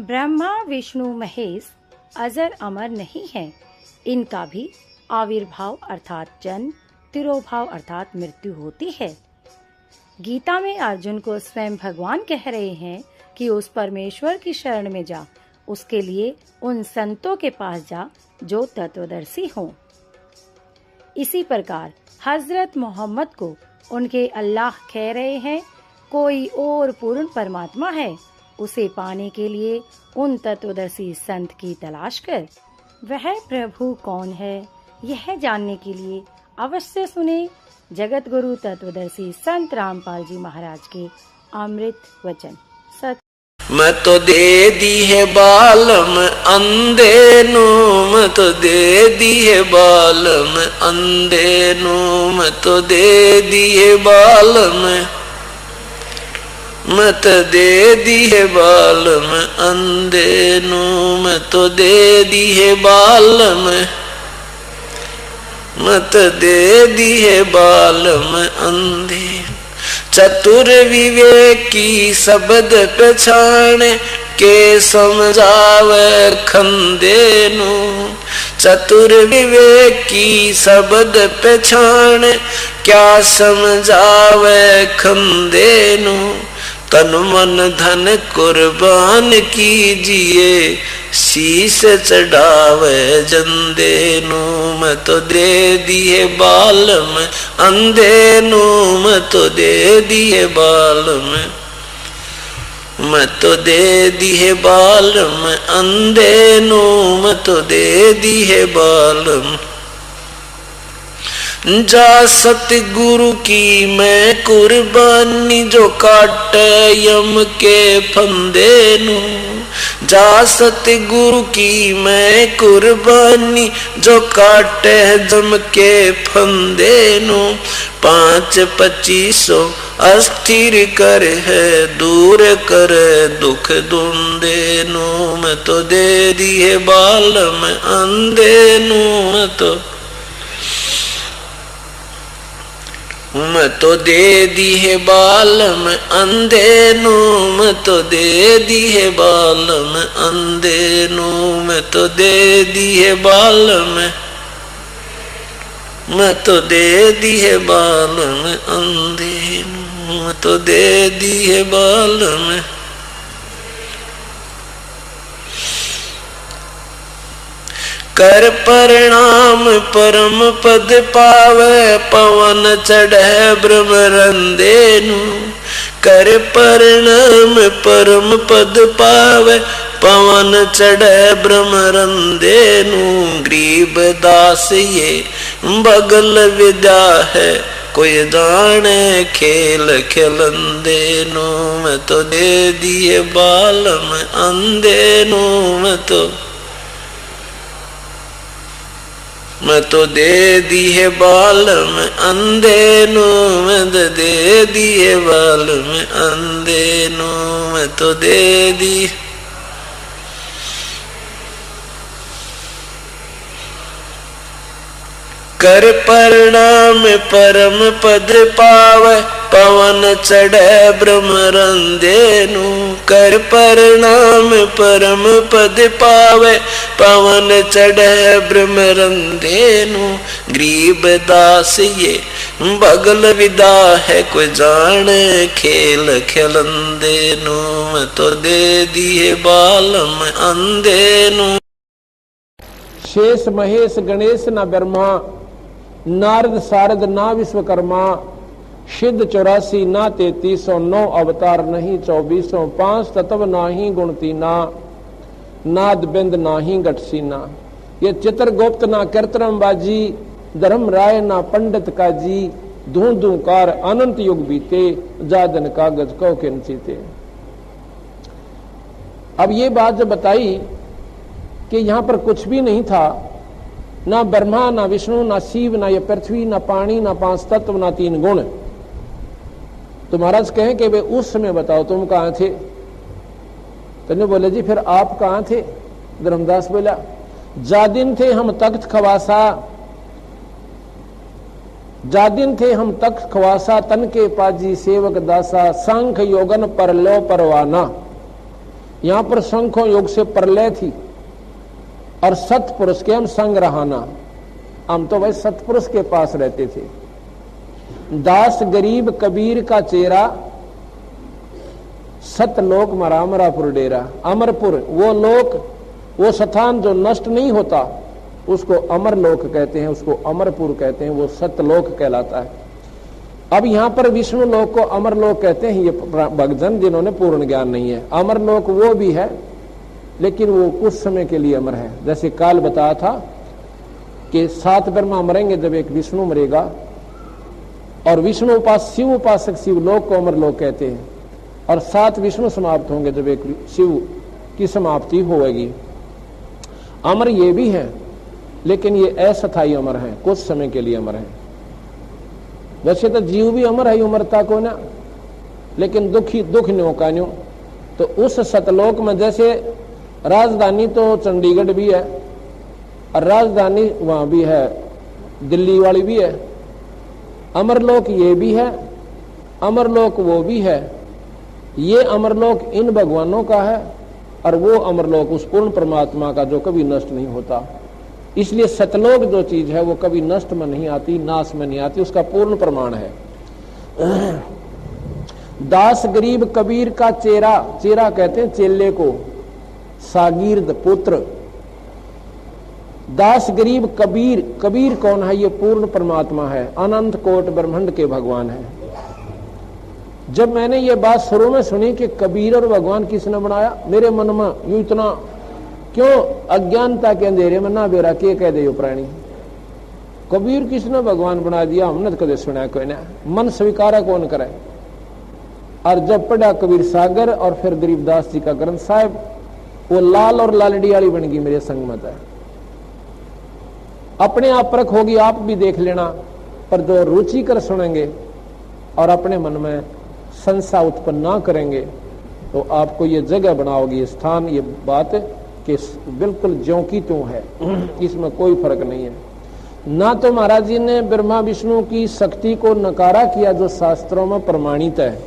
ब्रह्मा विष्णु महेश अजर अमर नहीं है, इनका भी आविर्भाव अर्थात जन्म, तिरोभाव अर्थात मृत्यु होती है। गीता में अर्जुन को स्वयं भगवान कह रहे हैं कि उस परमेश्वर की शरण में जा, उसके लिए उन संतों के पास जा जो तत्वदर्शी हों। इसी प्रकार हजरत मोहम्मद को उनके अल्लाह कह रहे हैं, कोई और पूर्ण परमात्मा है, उसे पाने के लिए उन तत्वदर्शी संत की तलाश कर। वह प्रभु कौन है, यह जानने के लिए अवश्य सुने जगत गुरु तत्वदर्शी संत रामपाल जी महाराज के अमृत वचन। मैं तो दे दी है बालम अंधे नू, मैं तो दे दी है बालम अंधे नू, मैं तो दे दी है बालम, मैं तो दे दी है बालम अंधे नू, मैं तो दे दी है बालम, मैं तो दे दी है बालम अंधे। चतुर विवेकी शब्द पहचान के समझावे खंदे नू, चतुर विवेकी शब्द पहचान क्या समझावे खंदे नू। तन मन धन कुर्बान कीजिए, शीश चढ़ावे जंदे नू, मैं तो दे दिए बालम अंधे नू, मैं तो दे दिए बालम, मैं तो दे दिए बालम अंधे नू, मैं तो दे दिए बालम। जा सतगुरु की मैं कुर्बानी जो काटे यम के फंदे नू, जा सतगुरु की मैं कुर्बानी जो काटे जम के फंदे नू। 5-25 अस्थिर कर है दूर कर दुख दुंदे नू, मैं तो दे दिए बालम अंधे नू, मैं तो दे दी है बालम अंधे नू, मैं तो दे दी है बालम अंधे नू, मैं तो दे दी है बालम, मैं तो दे दी है बालम अंधे नू, मैं तो दे दी है बालम। कर परिणाम परम पद पावे पवन चढ़े ब्रह्मरंदे नू, कर परिणाम परम पद पावे पवन चढ़े ब्रह्मरंदे नू। गरीब दास ये बगल विद्या है, कोई जाने खेल खिलंदे नू, मैं तो दे दिए बालम अंधे नू, मैं तो दे दी है बालम अंधे नू, मैं तो दे दी है बालम अंधे नू, मैं तो दे दी। कर परिणाम परम पद पावे पवन चढ़े ब्रह्मरंदे नू, कर परिणाम परम पद पावे पवन चढ़े ब्रह्मरंदे नू। गरीब दास ये बगल विदा है, कोई जाने खेल खिलंदे नू, मैं तो दे दिए बालम अंधे नू। शेष महेश गणेश न ब्रह्मा, नारद सारद ना विश्वकर्मा, सिद्ध 84 ना 33, 9 अवतार नहीं 24, 5 तत्व नाही गुणतीना, नाद बिंद नाही घटसीना। ये चित्रगुप्त ना कीर्तनम बाजी, धर्म राय ना पंडित काजी, धू धू कार अनंत युग बीते, जादन कागज कौ के नचीते। अब ये बात जब बताई कि यहां पर कुछ भी नहीं था, ना ब्रह्मा ना विष्णु ना शिव ना ये पृथ्वी ना पानी ना 5 तत्व ना 3 गुण, तो महाराज कहें कि वे उस समय बताओ तुम कहां थे। तो बोले जी फिर आप कहां थे। धर्मदास बोला जा दिन थे हम तख्त खवासा, जा दिन थे हम तख्त खवासा, तन के पाजी सेवक दासा, सांख योगन पर लो परवाना। यहां पर शंखों योग से प्रलय थी और सतपुरुष के हम संग रहाना। हम तो भाई सतपुरुष के पास रहते थे। दास गरीब कबीर का चेहरा, सतलोक मरा मरापुर डेरा। अमरपुर वो लोक, वो स्थान जो नष्ट नहीं होता, उसको अमर लोक कहते हैं, उसको अमरपुर कहते हैं, वो सतलोक कहलाता है। अब यहां पर विष्णु लोक को अमर लोक कहते हैं ये भक्तजन जिन्होंने पूर्ण ज्ञान नहीं है। अमर लोक वो भी है, लेकिन वो कुछ समय के लिए अमर है। जैसे काल बताया था कि 7 ब्रह्मा मरेंगे जब एक विष्णु मरेगा, और विष्णु शिव उपासक शिव लोक को अमर लोक कहते हैं, और 7 विष्णु समाप्त होंगे जब एक शिव की समाप्ति होगी। अमर ये भी है, लेकिन ये अस्थायी अमर है, कुछ समय के लिए अमर है। वैसे तो जीव भी अमर है उमरता को ना, लेकिन दुख न्यो का न्यो। तो उस सतलोक में जैसे राजधानी तो चंडीगढ़ भी है, और राजधानी वहां भी है, दिल्ली वाली भी है। अमरलोक ये भी है, अमरलोक वो भी है। ये अमरलोक इन भगवानों का है, और वो अमरलोक उस पूर्ण परमात्मा का जो कभी नष्ट नहीं होता। इसलिए सतलोक जो चीज है वो कभी नष्ट में नहीं आती, नाश में नहीं आती, उसका पूर्ण प्रमाण है। दास गरीब कबीर का चेरा, चेरा कहते हैं चेले को, सागिर्द पुत्र। दास गरीब कबीर, कबीर कौन है? ये पूर्ण परमात्मा है, अनंत कोट ब्रह्मांड के भगवान है। जब मैंने ये बात शुरू में सुनी कि कबीर और भगवान किसने बनाया, मेरे मन में यूं इतना क्यों अज्ञानता के अंधेरे में ना बेरा के कह दे प्राणी, कबीर किसने भगवान बना दिया, हमने तो कदे सुना कोई ना, मन स्वीकारा कौन करे। और जब पढ़ा कबीर सागर और फिर गरीबदास जी का ग्रंथ साहिब, वो लाल और लालड़ी वाली बन गई मेरे संग मत है। अपने आप परख होगी, आप भी देख लेना, पर जो रुचि कर सुनेंगे और अपने मन में संशय उत्पन्न ना करेंगे तो आपको ये जगह बनाओगी, ये स्थान, ये बात कि बिल्कुल ज्यों की त्यों है, इसमें कोई फर्क नहीं है। ना तो महाराज जी ने ब्रह्मा विष्णु की शक्ति को नकारा किया जो शास्त्रों में प्रमाणित है,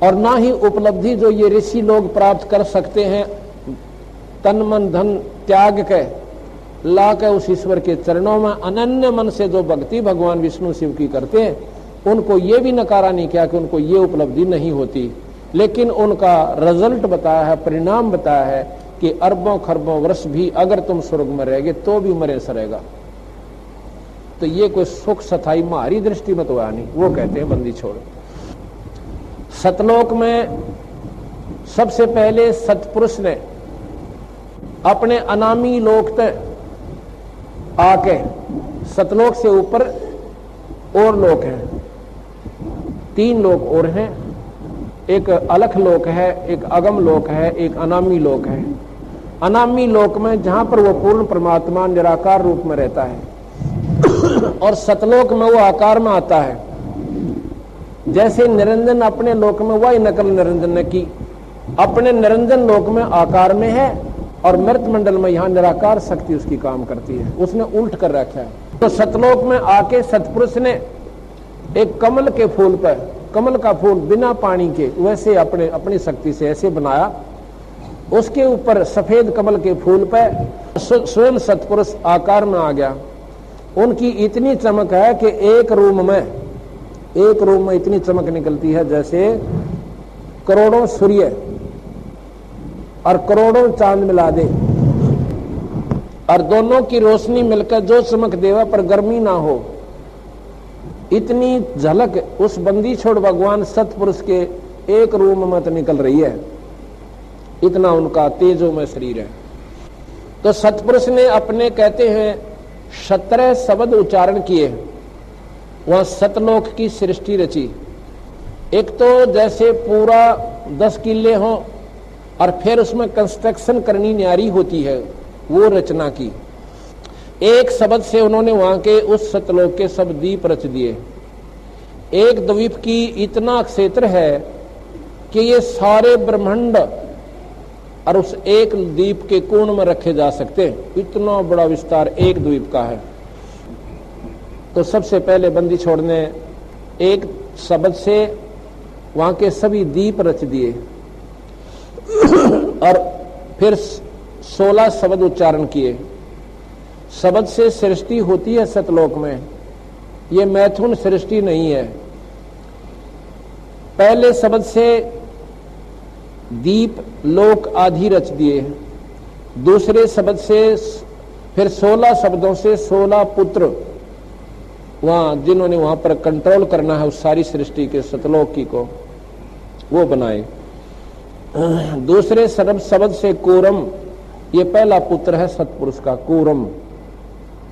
और ना ही उपलब्धि जो ये ऋषि लोग प्राप्त कर सकते हैं तन मन धन त्याग के ला के उस ईश्वर के चरणों में अनन्य मन से जो भक्ति भगवान विष्णु शिव की करते हैं, उनको ये भी नकारा नहीं किया कि उनको ये उपलब्धि नहीं होती, लेकिन उनका रिजल्ट बताया है, परिणाम बताया है कि अरबों खरबों वर्ष भी अगर तुम स्वर्ग में रहेगे तो भी मरे सरेगा। तो ये कोई सुख सथाई मारी दृष्टि में तो आया नहीं, वो कहते हैं बंदी छोड़। सतलोक में सबसे पहले सतपुरुष ने अपने अनामी लोक तक आके, सतलोक से ऊपर और लोक हैं, 3 लोक और हैं, एक अलख लोक है, एक अगम लोक है, एक अनामी लोक है। अनामी लोक में जहां पर वो पूर्ण परमात्मा निराकार रूप में रहता है, और सतलोक में वो आकार में आता है। जैसे निरंजन अपने लोक में वही नकल निरंजन ने की, अपने निरंजन लोक में आकार में है, और मृत मंडल में यहां निराकार शक्ति उसकी काम करती है, उसने उल्ट कर रखा है। तो सतलोक में आके सतपुरुष ने एक कमल के फूल पर, कमल का फूल बिना पानी के वैसे अपनी शक्ति से ऐसे बनाया, उसके ऊपर सफेद कमल के फूल पर स्वयं सतपुरुष आकार में आ गया। उनकी इतनी चमक है कि एक रूम में इतनी चमक निकलती है जैसे करोड़ों सूर्य और करोड़ों चांद मिला दे, और दोनों की रोशनी मिलकर जो चमक देवा पर गर्मी ना हो, इतनी झलक उस बंदी छोड़ भगवान सतपुरुष के एक रूम में तो निकल रही है, इतना उनका तेजो में शरीर है। तो सतपुरुष ने अपने कहते हैं 17 शब्द उच्चारण किए, वहां सतलोक की सृष्टि रची। एक तो जैसे पूरा 10 किले हों और फिर उसमें कंस्ट्रक्शन करनी न्यारी होती है, वो रचना की। एक शब्द से उन्होंने वहां के उस सतलोक के सब द्वीप रच दिए। एक द्वीप की इतना क्षेत्र है कि ये सारे ब्रह्मांड और उस एक द्वीप के कोण में रखे जा सकते हैं, इतना बड़ा विस्तार एक द्वीप का है। तो सबसे पहले बंदी छोड़ने एक शब्द से वहां के सभी द्वीप रच दिए। और फिर 16 शब्द उच्चारण किए। शब्द से सृष्टि होती है सतलोक में, ये मैथुन सृष्टि नहीं है। पहले शब्द से दीप लोक आदि रच दिए, दूसरे शब्द से फिर 16 शब्दों से 16 पुत्र वहां जिन्होंने वहां पर कंट्रोल करना है उस सारी सृष्टि के सतलोक की को, वो बनाए। दूसरे शब्द से कूरम, ये पहला पुत्र है सतपुरुष का कूरम,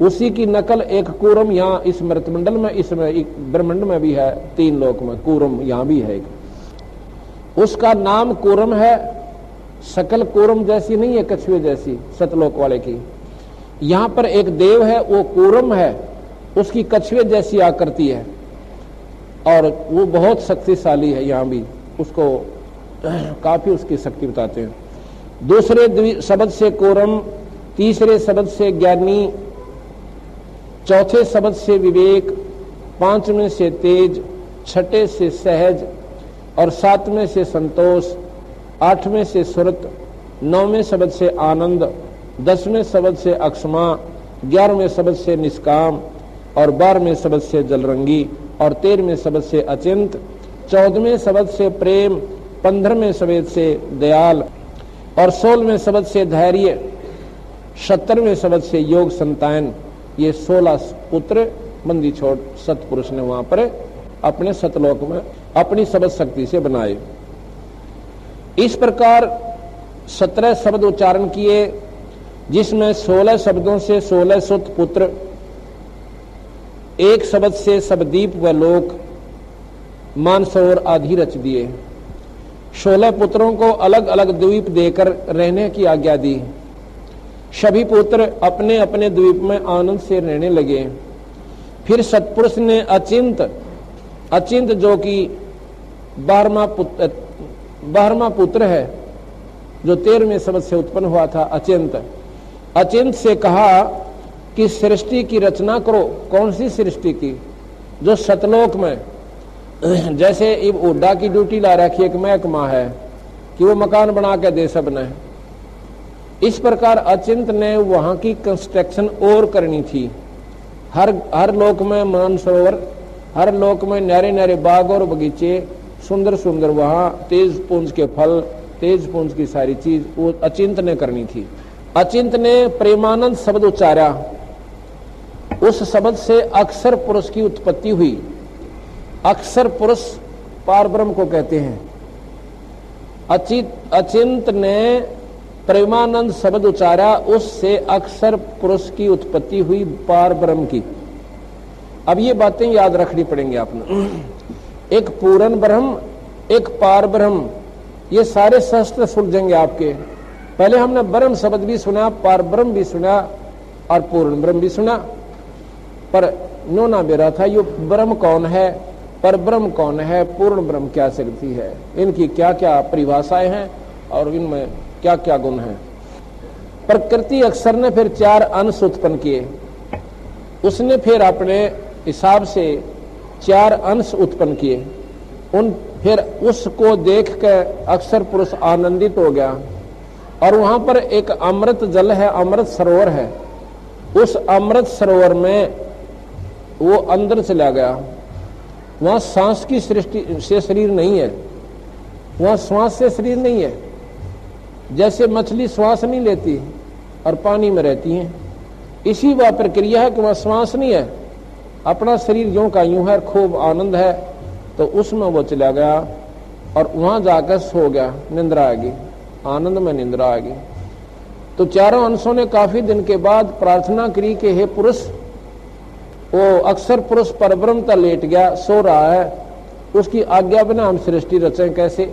उसी की नकल एक कूरम यहाँ इस मृतमंडल में, इसमें ब्रह्मांड में भी है, 3 लोक में कूरम यहाँ भी है एक। उसका नाम कूरम है, शकल कूरम जैसी नहीं है, कछुए जैसी सतलोक वाले की। यहाँ पर एक देव है, वो कूरम है, उसकी कछुए जैसी आकृति है और वो बहुत शक्तिशाली है। यहाँ भी उसको काफी उसकी शक्ति बताते हैं। दूसरे शब्द से कूरम, तीसरे शब्द से ज्ञानी, चौथे शब्द से विवेक, 5वें से तेज, 6ठे से सहज और 7वें से संतोष, 8वें से सुरत, 9वें शब्द से आनंद, 10वें शब्द से अक्षमा, 11वें शब्द से निष्काम और 12वें शब्द से जलरंगी और 13वें शब्द से अचिंत, 14वें शब्द से प्रेम, 15वें शब्द से दयाल और 16वें शब्द से धैर्य, 17वें शब्द से योग संतान। ये 16 पुत्र बंदी छोड़ सतपुरुष ने वहां पर अपने सतलोक में अपनी शब्द शक्ति से बनाए। इस प्रकार 17 शब्द उच्चारण किए, जिसमें 16 शब्दों से 16 सुत पुत्र, एक शब्द से सबदीप व लोक, मानसरोवर आदि रच दिए। 16 पुत्रों को अलग अलग द्वीप देकर रहने की आज्ञा दी। सभी पुत्र अपने अपने द्वीप में आनंद से रहने लगे। फिर सतपुरुष ने अचिंत जो कि 12वां पुत्र है, जो 13वें शब्द से उत्पन्न हुआ था, अचिंत से कहा कि सृष्टि की रचना करो। कौन सी सृष्टि की? जो सतलोक में, जैसे उड्डा की ड्यूटी ला रखी एक महकमा है कि वो मकान बना के दे सबने, इस प्रकार अचिंत ने वहां की कंस्ट्रक्शन और करनी थी। हर लोक में मानसरोवर, हर लोक में न्यारे न्यारे बाग और बगीचे, सुंदर सुंदर वहां तेज पुंज के फल, तेज पुंज की सारी चीज वो अचिंत ने करनी थी। अचिंत ने प्रेमानंद शब्द उच्चारा, उस शब्द से अक्षर पुरुष की उत्पत्ति हुई। अक्षर पुरुष पारब्रह्म को कहते हैं। अचिंत ने प्रेमानंद शब्द उच्चारा, उससे अक्षर पुरुष की उत्पत्ति हुई पार ब्रह्म की। अब ये बातें याद रखनी पड़ेंगी आपने। एक पूर्ण ब्रह्म, एक पार ब्रह्म, ये सारे शस्त्र सुलझेंगे आपके। पहले हमने ब्रह्म शब्द भी सुना, पार ब्रह्म भी सुना और पूर्ण ब्रह्म भी सुना, पर नोना बेरा था ये ब्रह्म कौन है, पर ब्रह्म कौन है, पूर्ण ब्रह्म क्या शक्ति है, इनकी क्या क्या परिभाषाएं हैं और इनमें क्या क्या गुण है। प्रकृति अक्षर ने फिर 4 अंश उत्पन्न किए। उसने फिर अपने हिसाब से 4 अंश उत्पन्न किए। फिर उसको देख कर अक्षर पुरुष आनंदित हो गया और वहां पर एक अमृत जल है, अमृत सरोवर है। उस अमृत सरोवर में वो अंदर चला गया। वहां सांस की सृष्टि से शरीर नहीं है, वहां श्वास से शरीर नहीं है। जैसे मछली श्वास नहीं लेती और पानी में रहती है, इसी वह प्रक्रिया है कि वह श्वास नहीं है, अपना शरीर यूं का यूं है, खूब आनंद है। तो उसमें वो चला गया और वहां जाकर सो गया, निंद्रा आ गई, आनंद में निंद्रा आ गई। तो चारों अंशों ने काफी दिन के बाद प्रार्थना करी कि हे पुरुष, वो अक्षर पुरुष परब्रह्म तक लेट गया, सो रहा है, उसकी आज्ञा बिना हम सृष्टि रचें कैसे।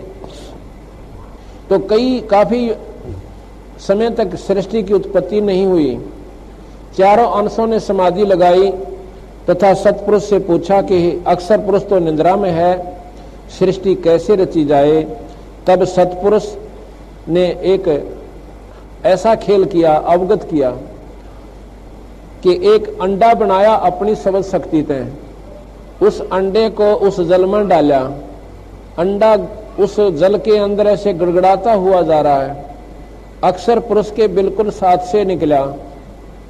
तो काफी समय तक सृष्टि की उत्पत्ति नहीं हुई। चारों अंशों ने समाधि लगाई तथा सतपुरुष से पूछा कि अक्षर पुरुष तो निद्रा में है, सृष्टि कैसे रची जाए। तब सतपुरुष ने एक ऐसा खेल किया, अवगत किया कि एक अंडा बनाया अपनी शब्द शक्ति से, उस अंडे को उस जल में डाला, अंडा उस जल के अंदर ऐसे गड़गड़ाता हुआ जा रहा है अक्षर पुरुष के बिल्कुल साथ से निकला।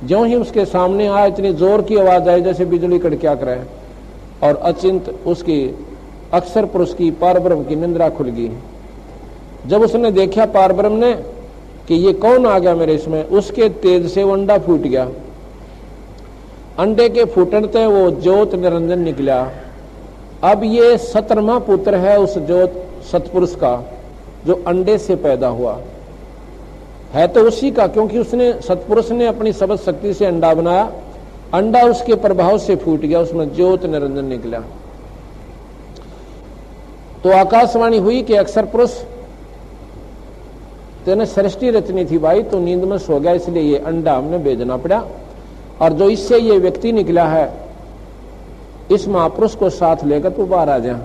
ज्यों ही उसके सामने आया इतनी जोर की आवाज आई जैसे बिजली कड़किया करे, और अचिंत उसकी अक्षर पुरुष की पारब्रह्म की निंद्रा खुल गई। जब उसने देखा पारब्रह्म ने कि ये कौन आ गया मेरे इसमें, उसके तेज से वो अंडा फूट गया। अंडे के फूटते वो ज्योत निरंजन निकला। अब ये 17वां पुत्र है उस ज्योत सतपुरुष का जो अंडे से पैदा हुआ है, तो उसी का, क्योंकि उसने सतपुरुष ने अपनी सबद शक्ति से अंडा बनाया, अंडा उसके प्रभाव से फूट गया, उसमें ज्योत निरंजन निकला। तो आकाशवाणी हुई कि अक्षर पुरुष तेने सृष्टि रचनी थी भाई, तो नींद में सो गया, इसलिए ये अंडा हमने भेजना पड़ा, और जो इससे ये व्यक्ति निकला है इस महापुरुष को साथ लेकर तू बाहर आ जा।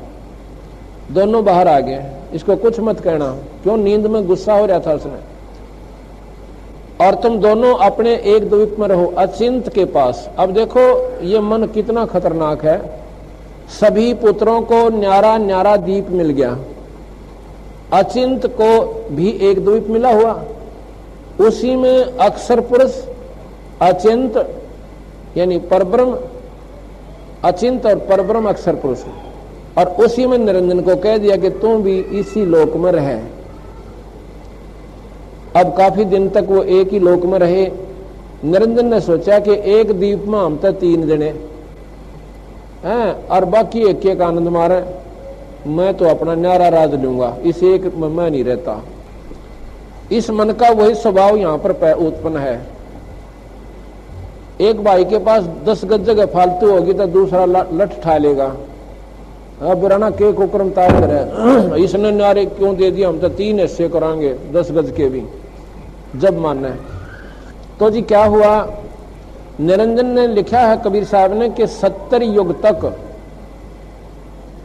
दोनों बाहर आ गए, इसको कुछ मत कहना, क्यों नींद में गुस्सा हो रहा था उसने। और तुम दोनों अपने एक द्वीप में रहो अचिंत के पास। अब देखो ये मन कितना खतरनाक है। सभी पुत्रों को न्यारा न्यारा द्वीप मिल गया, अचिंत को भी एक द्वीप मिला हुआ, उसी में अक्षर पुरुष अचिंत यानी परब्रह्म, अचिंत और परब्रह्म अक्षर पुरुष, और उसी में निरंजन को कह दिया कि तुम भी इसी लोक में रहे। अब काफी दिन तक वो एक ही लोक में रहे। निरंजन ने सोचा कि एक द्वीप में हम तो 3 जने हैं और बाकी एक एक आनंद मारे, मैं तो अपना न्यारा राज लूंगा, इस एक में मैं नहीं रहता। इस मन का वही स्वभाव यहां पर उत्पन्न है। एक भाई के पास 10 गज जगह फालतू होगी तो दूसरा लठ ठा लेगा, अब बुराना के कुक्रम तार करे, इसने न्यारे क्यों दे दिया, हम तो 3 हिस्से करांगे 10 गज के भी, जब मानना है। तो जी क्या हुआ, निरंजन ने लिखा है कबीर साहब ने कि 70 युग तक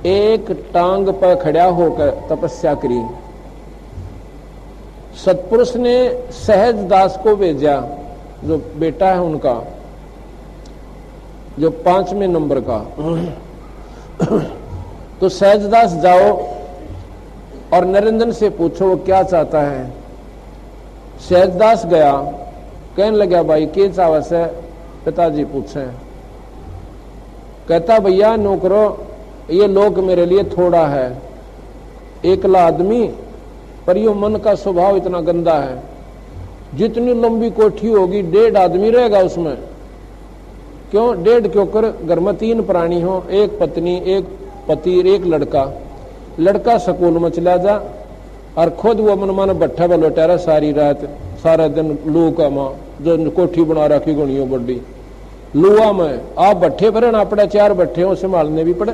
एक टांग पर खड़ा होकर तपस्या करी। सतपुरुष ने सहज दास को भेजा, जो बेटा है उनका, जो 5वें नंबर का। तो सहजदास जाओ और निरंजन से पूछो वो क्या चाहता है। सहजदास गया, कहने लगा भाई के चावस है, पिताजी पूछे। कहता भैया नौकरो ये लोक मेरे लिए थोड़ा है, एकला आदमी, पर यो मन का स्वभाव इतना गंदा है, जितनी लंबी कोठी होगी 1.5 आदमी रहेगा उसमें। क्यों 1.5 क्यों कर, घर में 3 प्राणी हो, एक पत्नी एक पति एक लड़का, लड़का स्कूल में चला जा और खुद वो मन माने भट्ठा पर लौटा सारी रात सारा दिन लू का माँ जो कोठी बना रखी गुणियों बड़ी लुआ में आप भट्ठे पर रहना पड़े, 4 भट्ठे हो संभालने भी पड़े।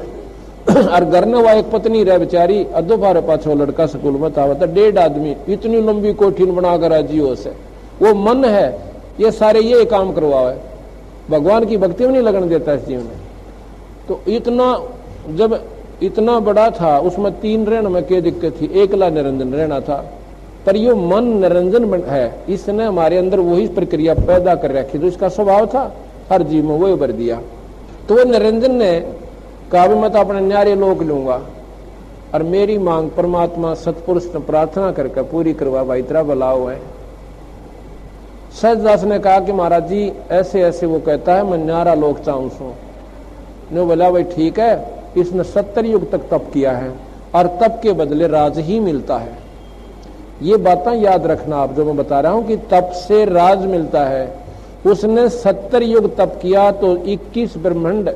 और घर में वह एक पत्नी रह बेचारी, अद्धो फारे पाछो लड़का स्कूल में था, 1.5 आदमी इतनी लंबी कोठी बनाकर राजी हो से। वो मन है ये सारे ये काम करवाए, भगवान की भक्ति में नहीं लगन देता इस जीवन में। तो इतना जब इतना बड़ा था उसमें 3 रहने में क्या दिक्कत थी, एकला निरंजन रहना था। पर यो मन निरंजन है, इसने हमारे अंदर वही प्रक्रिया पैदा कर रखी जो इसका स्वभाव था, हर जीव में वही भर दिया। तो वो निरंजन ने कहा भी मैं तो अपने न्यारे लोक लूंगा और मेरी मांग परमात्मा सतपुरुष ने प्रार्थना करके पूरी करवा, भाई तेरा भलाओ है। सहजदास ने कहा कि महाराज जी ऐसे ऐसे वो कहता है मैं न्यारा लोक चाहूं सो। ने बोला भाई ठीक है, इसने 70 युग तक तप किया है और तप के बदले राज ही मिलता है। ये बातें याद रखना आप जो मैं बता रहा हूं कि तप से राज मिलता है। उसने 70 युग तप किया तो 21 ब्रह्मांड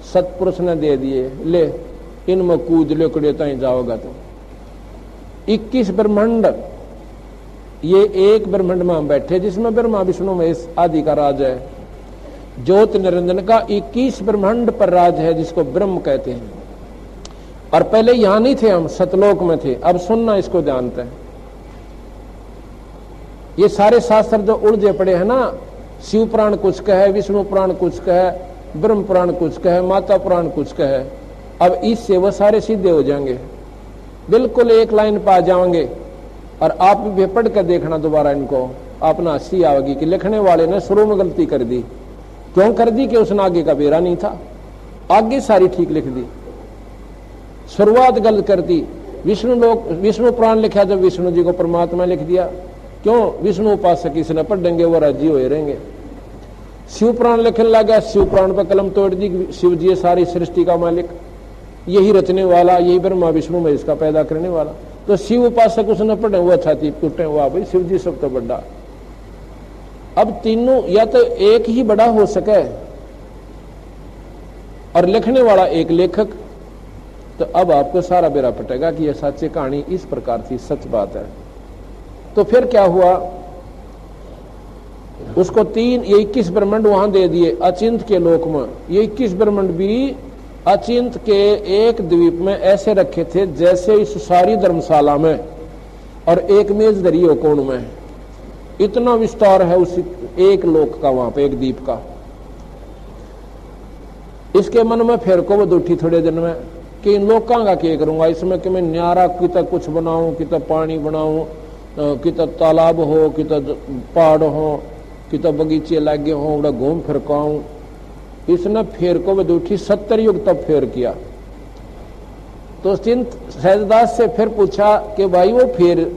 सतपुरुष ने दे दिए, ले इनमें कूद ले कड़ेता ही जाओगा तुम। 21 ब्रह्मांड, ये एक ब्रह्मांड में हम बैठे जिसमें ब्रह्मा विष्णु महेश आदि का राज है। ज्योत निरंजन का 21 ब्रह्मांड पर राज है जिसको ब्रह्म कहते हैं। और पहले यहां नहीं थे, हम सतलोक में थे। अब सुनना इसको ध्यानते हैं, ये सारे शास्त्र जो उलझे पड़े हैं ना, शिव पुराण कुछ कहे, विष्णु पुराण कुछ कहे, ब्रह्म पुराण कुछ कहे, माता पुराण कुछ कहे, अब इससे वो सारे सीधे हो जाएंगे, बिल्कुल एक लाइन पा जाओगे। और आप भी पढ़ कर देखना दोबारा इनको, अपना हंसी आएगी कि लिखने वाले ने शुरू में गलती कर दी। क्यों कर दी कि उसने आगे का बेरा नहीं था, आगे सारी ठीक लिख दी, शुरुआत गलत कर दी। विष्णु पुराण लिखा जब विष्णु जी को परमात्मा लिख दिया क्यों? विष्णु उपासक इसने पढ़ेंगे वो राजी हुए रहेंगे। शिव पुराण लिखने लगा, शिव पुराण पर कलम तोड़ दी। शिव जी सारी सृष्टि का मालिक, यही रचने वाला, यही ब्रह्मा विष्णु महेश का पैदा करने वाला। तो शिव उपासक उसने पढ़े, वो छाती टूटे, हुआ भाई शिव जी सब तो बड़ा। अब तीनों या तो एक ही बड़ा हो सके और लिखने वाला एक लेखक, तो अब आपको सारा बेरा पटेगा कि यह सच्ची कहानी इस प्रकार थी, सच बात है। तो फिर क्या हुआ, उसको 21 ब्रह्मांड वहां दे दिए अचिंत के लोक में। ये 21 ब्रह्मांड भी अचिंत के एक द्वीप में ऐसे रखे थे जैसे इस सारी धर्मशाला में और एक मेज धरी हो कोण में। इतना विस्तार है उस एक लोक का, वहां पे एक द्वीप का। इसके मन में फिर को वो उठी थोड़े दिन में कि इन लोगों का क्या करूंगा इसमें, कि मैं न्यारा कितना कुछ बनाऊं, कितना पानी बनाऊं, कितना तालाब हो, कितना पहाड़ हो, कितना बगीचे लगे हों, बड़ा घूम फिर काऊं। इसने फेर को वो उठी 70 युग तब फेर किया। तो चिंत सहजदास से फिर पूछा कि भाई वो फेर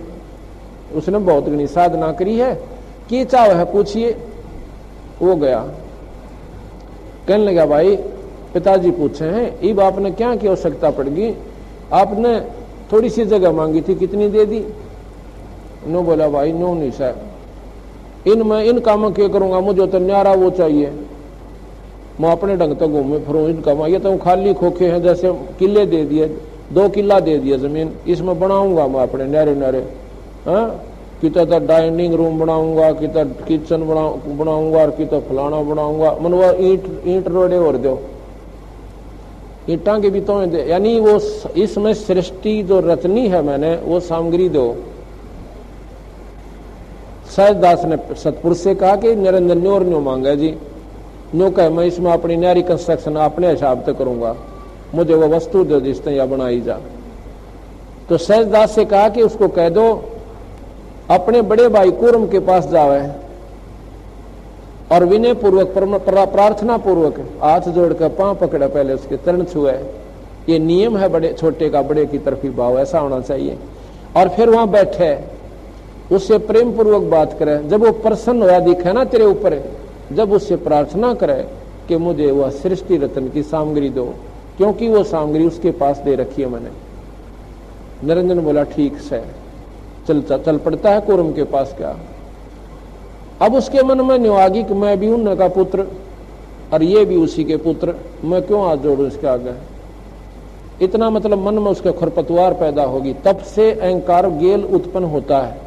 उसने बहुत घनी साधना करी है, की चाव है पूछिए। वो गया, कहने लगा भाई पिताजी पूछे हैं, इब आपने क्या की आवश्यकता पड़गी, आपने थोड़ी सी जगह मांगी थी, कितनी दे दी? नो बोला भाई नो नहीं सर, इन कामों क्या करूंगा, मुझे तो न्यारा वो चाहिए, मैं अपने ढंग तो घूमे फिरूं। इन कामों ये तो खाली खोखे हैं, जैसे किले दे दिए, 2 किला दे दिया जमीन, इसमें बनाऊंगा मैं अपने न्यारे न्यारे। कितना तो डाइनिंग रूम बनाऊंगा, कितना किचन बनाऊंगा और कितना फलाना बनाऊंगा। मन वो ईंट रोडे और दो, ईंटा के भी तो दे, यानी वो इसमें सृष्टि जो रचनी है मैंने वो सामग्री दो। सहजदास ने सतपुरुष से कहा कि निरंजन ने और न्यो मांगा जी, न्यो कहे मैं इसमें अपनी न्यारी कंस्ट्रक्शन अपने हिसाब से करूंगा, मुझे वो वस्तु दो जिसने या बनाई जा। तो सहजदास से कहा कि उसको कह दो अपने बड़े भाई कूर्म के पास जावे और विनय पूर्वक प्रार्थना पूर्वक हाथ जोड़कर पांव पकड़े, पहले उसके चरण छुए। ये नियम है बड़े छोटे का बड़े की तरफ ही भाव ऐसा होना चाहिए। और फिर वहां बैठे उससे प्रेम पूर्वक बात करे, जब वो प्रसन्न होया दिखे ना तेरे ऊपर, जब उससे प्रार्थना करे कि मुझे वह सृष्टि रत्न की सामग्री दो, क्योंकि वो सामग्री उसके पास दे रखी है मैंने। निरंजन बोला ठीक से, चल पड़ता है कूर्म के पास। क्या अब उसके मन में न्योआगी कि मैं भी उन का पुत्र और ये भी उसी के पुत्र, मैं क्यों हाथ जोड़ू इसके आगे। इतना मतलब मन में उसके खरपतवार पैदा होगी। तप से अहंकार गेल उत्पन्न होता है।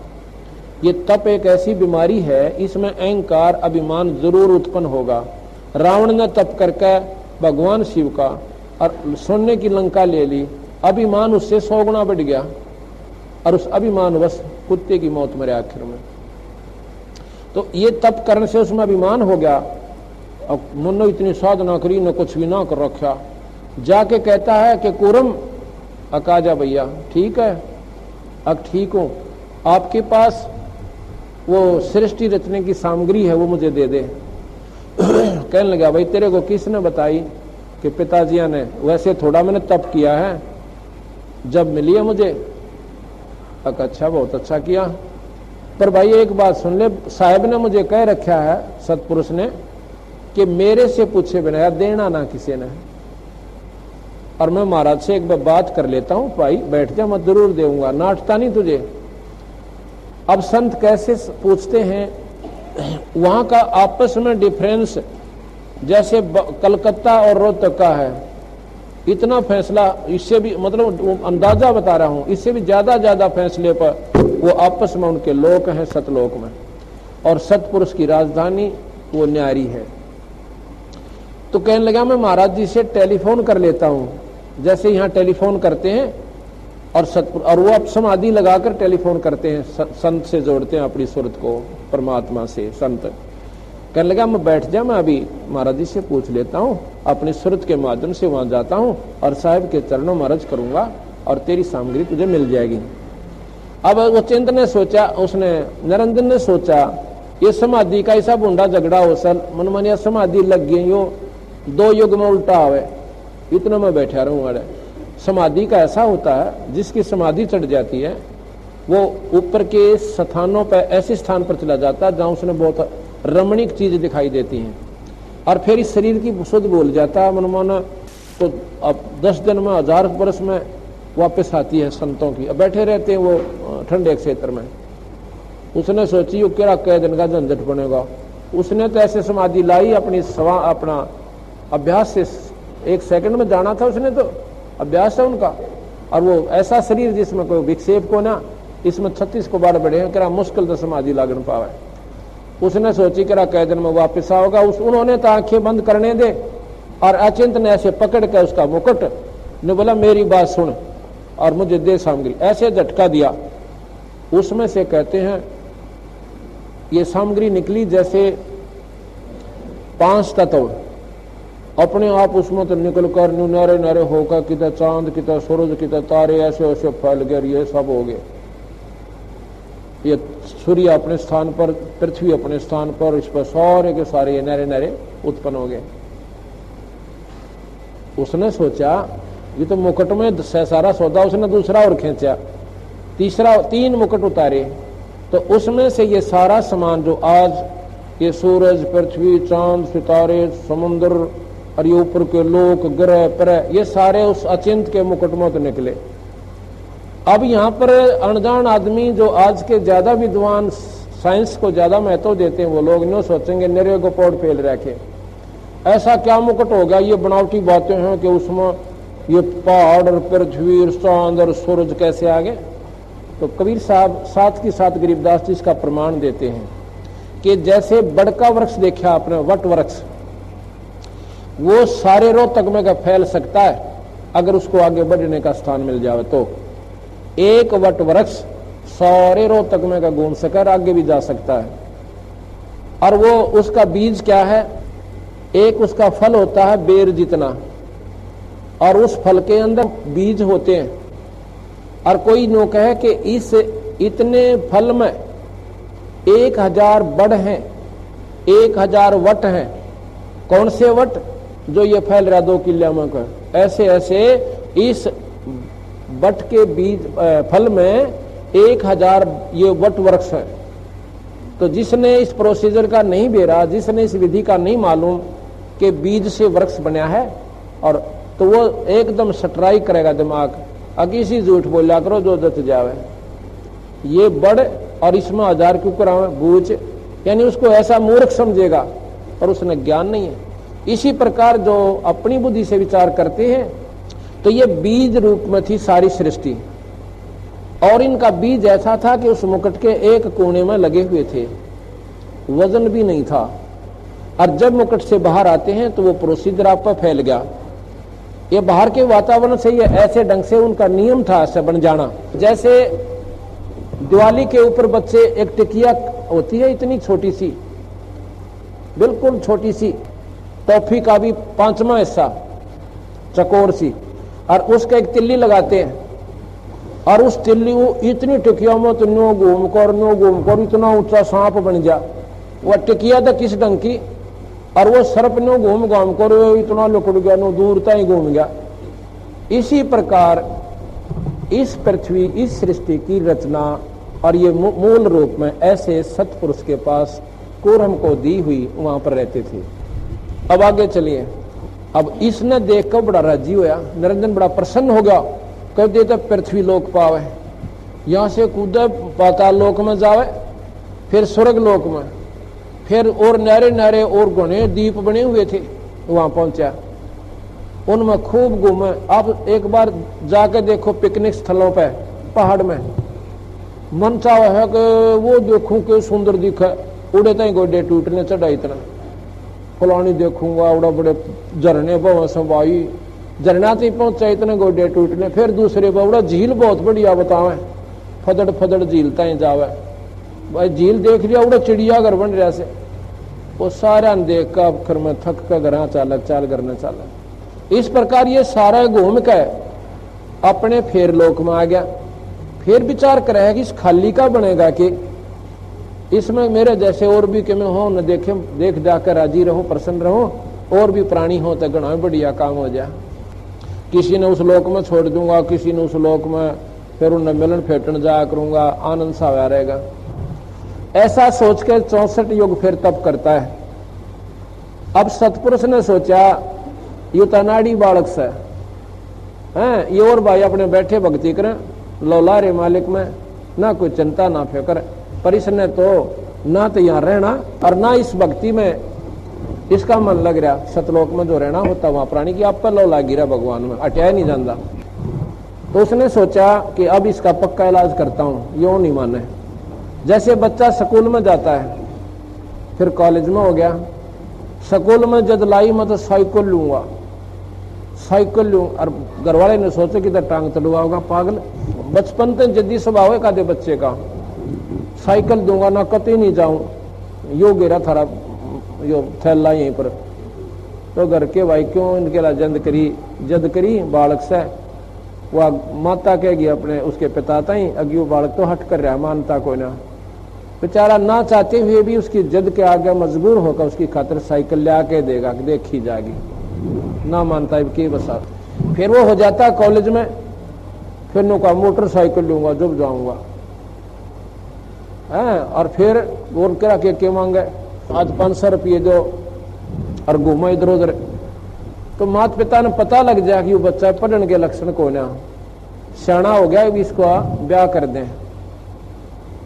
ये तप एक ऐसी बीमारी है, इसमें अहंकार अभिमान जरूर उत्पन्न होगा। रावण ने तप करके भगवान शिव का और सोने की लंका ले ली, अभिमान उससे 100 गुना बढ़ गया और उस अभिमान वश कुत्ते की मौत मरे आखिर में। तो ये तप करने से उसमें अभिमान हो गया। अब मनो इतनी साधना करी न कुछ भी ना कर रखा, जाके कहता है कि कूर्म अकाजा भैया ठीक है, अब ठीक हूं, आपके पास वो सृष्टि रचने की सामग्री है वो मुझे दे दे। कहने लगा भाई तेरे को किसने बताई? कि पिताजिया ने। वैसे थोड़ा मैंने तप किया है, जब मिली है मुझे। अच्छा बहुत अच्छा किया, पर भाई एक बात सुन ले, साहब ने मुझे कह रखा है सतपुरुष ने कि मेरे से पूछे बिना देना ना किसी ने। और मैं महाराज से एक बात कर लेता हूं, भाई बैठ जा, मैं जरूर देऊंगा, नाटता नहीं तुझे। अब संत कैसे पूछते हैं, वहां का आपस में डिफरेंस जैसे कलकत्ता और रोहतक का है, इतना फैसला, इससे भी मतलब अंदाजा बता रहा हूं, इससे भी ज्यादा फैसले पर वो आपस में उनके लोक हैं सतलोक में। और सतपुरुष की राजधानी वो न्यारी है। तो कहने लगा मैं महाराज जी से टेलीफोन कर लेता हूं, जैसे यहां टेलीफोन करते हैं और वो अब समाधि लगाकर टेलीफोन करते हैं, संत से जोड़ते हैं अपनी सुरत को परमात्मा से। संत कहने लगा मैं बैठ जा, मैं अभी महाराज जी से पूछ लेता हूं, अपनी सुरत के माध्यम से वहां जाता हूं और साहिब के चरणों में अर्ज करूंगा और तेरी सामग्री तुझे मिल जाएगी। अब वो चिंत ने सोचा, उसने निरंजन ने सोचा ये समाधि का ऐसा बूंदा झगड़ा हो सल, मन मन या समाधि लग गई, यो 2 युग में उल्टा आवे, इतना मैं बैठा रहूं। अरे समाधि का ऐसा होता है, जिसकी समाधि चढ़ जाती है वो ऊपर के स्थानों पर ऐसे स्थान पर चला जाता है जहां उसने बहुत रमणीक चीज दिखाई देती हैं, और फिर इस शरीर की शुद्ध बोल जाता है मनमाना। तो अब 10 दिन में 1000 वर्ष में वापस आती है संतों की। अब बैठे रहते हैं वो ठंडे क्षेत्र में। उसने सोची वो क्या कई दिन का झंझट बनेगा। उसने तो ऐसे समाधि लाई अपना अभ्यास से 1 सेकंड में जाना था। उसने तो अभ्यास है उनका, और वो ऐसा शरीर जिसमें कोई विक्षेप को ना, इसमें 36 को बार बढ़े करा मुश्किल तो समाधि लागन पावे। उसने सोची करा कई दिन में वापिस आओगा। उन्होंने तो आंखें बंद करने दे, और अचिंत ने ऐसे पकड़ के उसका मुकुट ने बोला मेरी बात सुन और मुझे दे सामग्री। ऐसे झटका दिया, उसमें से कहते हैं ये सामग्री निकली जैसे 5 तत्व अपने आप उसमें तो निकल कर नारे नारे होकर कितना चांद कितना सूरज कितना तारे ऐसे ऐसे फैल गए, ये सब हो गए। ये सूर्य अपने स्थान पर, पृथ्वी अपने स्थान पर, इस पर सारे के सारे नारे नारे उत्पन्न हो गए। उसने सोचा ये तो मुकुट में सारा सौदा, उसने दूसरा और खींचा, 3 मुकुट उतारे। तो उसमें से ये सारा सामान जो आज ये सूरज पृथ्वी चांद सितारे समुद्र और ये ऊपर के लोक ग्रह प्रह, ये सारे उस अचिंत के मुकुट में तो निकले। अब यहाँ पर अनजान आदमी जो आज के ज्यादा विद्वान साइंस को ज्यादा महत्व देते हैं, वो लोग नो सोचेंगे निरे को पौड़ फेल रखे, ऐसा क्या मुकुट हो गया, ये बनावटी बातें हैं कि उसमें ये पहाड़ और पृथ्वी चांद और सूरज कैसे आ गए। तो कबीर साहब साथ की साथ गरीबदास जी इसका प्रमाण देते हैं कि जैसे बड़का वृक्ष देखा आपने, वट वृक्ष, वो सारे रोहतक में का फैल सकता है अगर उसको आगे बढ़ने का स्थान मिल जाए। तो एक वट वृक्ष सारे रोहतक में का घूम सकर आगे भी जा सकता है। और वो उसका बीज क्या है, एक उसका फल होता है बेर जितना, और उस फल के अंदर बीज होते हैं। और कोई नो कहे कि इस इतने फल में 1000 बड़ हैं, 1000 वट हैं। कौन से वट? जो ये फैल रहा 2 किले में का, ऐसे ऐसे इस वट के बीज फल में 1000 ये वट वृक्ष है। तो जिसने इस प्रोसीजर का नहीं बेरा, जिसने इस विधि का नहीं मालूम कि बीज से वृक्ष बना है, और तो वो एकदम सटराई करेगा दिमाग, अगर इसी झूठ बोला करो जो दत जावे, ये बड़ और इसमें 1000 क्यों करावे बूझ, यानी उसको ऐसा मूर्ख समझेगा, और उसने ज्ञान नहीं है। इसी प्रकार जो अपनी बुद्धि से विचार करते हैं, तो ये बीज रूप में थी सारी सृष्टि, और इनका बीज ऐसा था कि उस मुकुट के एक कोने में लगे हुए थे, वजन भी नहीं था। और जब मुकुट से बाहर आते हैं तो वो प्रोसीजर आप पर फैल गया। ये बाहर के वातावरण से ये ऐसे ढंग से उनका नियम था ऐसे बन जाना। जैसे दिवाली के ऊपर बच्चे एक टिकिया होती है इतनी छोटी सी, बिल्कुल छोटी सी, टॉफी का भी 5वां हिस्सा चकोर सी, और उसका एक तिल्ली लगाते हैं, और उस तिल्ली वो इतनी टिकिया में तो नो घूम कर इतना ऊंचा सांप बन जा। वह टिकिया था किस ढंग की, और वो सर्प नो घूम कर इतना लुकड़ गया, नो दूर तक घूम गया। इसी प्रकार इस पृथ्वी इस सृष्टि की रचना और ये मूल रूप में ऐसे सतपुरुष के पास कूर्म को दी हुई वहां पर रहते थे। अब आगे चलिए। अब इसने देखकर बड़ा राजी होया, निरंजन बड़ा प्रसन्न हो गया, कह देता पृथ्वी लोक पावे, यहां से कूदे पाताल लोक में जावे, फिर स्वर्ग लोक में, फिर और नारे नारे और घने दीप बने हुए थे, वहां पहुंचा, उनमें खूब घूमे। अब एक बार जाके देखो पिकनिक स्थलों पे पहाड़ में, मन चाह है कि वो देखूं कि सुंदर दिखे, उड़े तई गोडे टूटने चढ़ा, इतना फलानी देखूंगा उड़ा बड़े झरने बहुत सवाई, झरना तक पहुंचा इतने गोडे टूटने, फिर दूसरे बड़ा झील बहुत बढ़िया बतावे, फदड़ फदड़ झील तई जावे, भाई झील देख लिया, उड़ा चिड़ियाघर बन रहा से, वो सारा देख का आखिर में थक का घर चाल करने चाल। इस प्रकार ये सारा घूम के अपने फेर लोक में आ गया। फिर विचार करे कि इस खाली का बनेगा कि इसमें मेरे जैसे और भी कि मैं हो न देखे, देख जाकर राजी रहो, प्रसन्न रहो, और भी प्राणी हो तो घना बढ़िया काम हो जाए। किसी ने उस लोक में छोड़ दूंगा, किसी ने उस लोक में फिर उन्हें मिलन फेटन जाया करूंगा, आनंद सा आया रहेगा। ऐसा सोचकर 64 युग फिर तप करता है। अब सतपुरुष ने सोचा यू तनाड़ी बालक से हैं, ये और भाई अपने बैठे भक्ति करें, लौला रे मालिक में ना कोई चिंता ना फिक्र, पर इसने तो ना तो यहाँ रहना और ना इस भक्ति में इसका मन लग रहा। सतलोक में जो रहना होता वहां प्राणी की आप पर लौला गिरा भगवान में, अटया नहीं जानता। तो उसने सोचा कि अब इसका पक्का इलाज करता हूं, यो नहीं माने। जैसे बच्चा स्कूल में जाता है, फिर कॉलेज में हो गया, स्कूल में जब लाई मैं तो साइकिल लूंगा, साइकिल लूं, और घर वाले ने सोचा कि टांग तलुआ होगा पागल, बचपन तक जद्दी स्वभाव है कादे बच्चे का, साइकिल दूंगा ना कतई नहीं जाऊं, यो गिरा थारा यो थैला यहीं पर। तो घर के भाई क्यों इनके ला जद करी बालक से, वह माता कहेगी अपने उसके पिता ताई, अग्यो बालक तो हट कर रहा, मानता कोई ना, बेचारा ना चाहते हुए भी उसकी जद के आगे मजबूर होकर उसकी खातिर साइकिल ले आके देगा कि देखी जाएगी, ना मानता है कि बसा। फिर वो हो जाता कॉलेज में, फिर नु का मोटरसाइकिल लूंगा जब जाऊंगा, और फिर वो करा के मांगे आज 500 रुपये दो और घूमा इधर उधर। तो माता पिता ने पता लग जाए कि वो बच्चा पढ़ने के लक्षण को ना सियाना हो गया, इसको ब्याह कर दें,